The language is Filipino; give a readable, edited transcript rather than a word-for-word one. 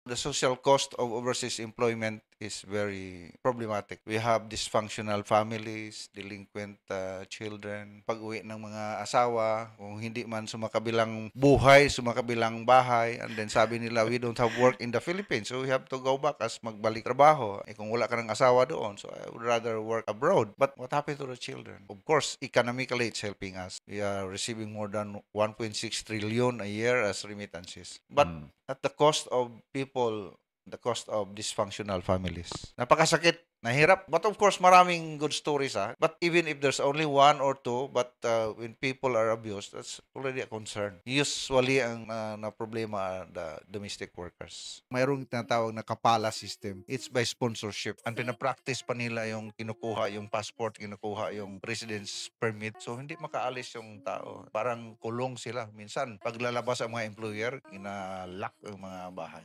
The social cost of overseas employment is very problematic. We have dysfunctional families, delinquent children, pag-uwi ng mga asawa, kung hindi man sumakabilang buhay, sumakabilang bahay, and then sabi nila, we don't have work in the Philippines, so we have to go back as magbalik trabaho. Eh kung wala ka ng asawa doon, so I would rather work abroad. But what happened to the children? Of course, economically, it's helping us. We are receiving more than 1.6 trillion a year as remittances. But at the cost of people, the cost of dysfunctional families. Napakasakit, nahirap. But of course, maraming good stories. But even if there's only one or two, but when people are abused, that's already a concern. Usually, ang na problema the domestic workers. Mayroong tinatawag na kapala system. It's by sponsorship. Ang pinapractice pa nila yung kinukuha yung passport, kinukuha yung residence permit. So, hindi makaalis yung tao. Parang kulong sila. Minsan, paglalabas ang mga employer, inalock ang mga bahay.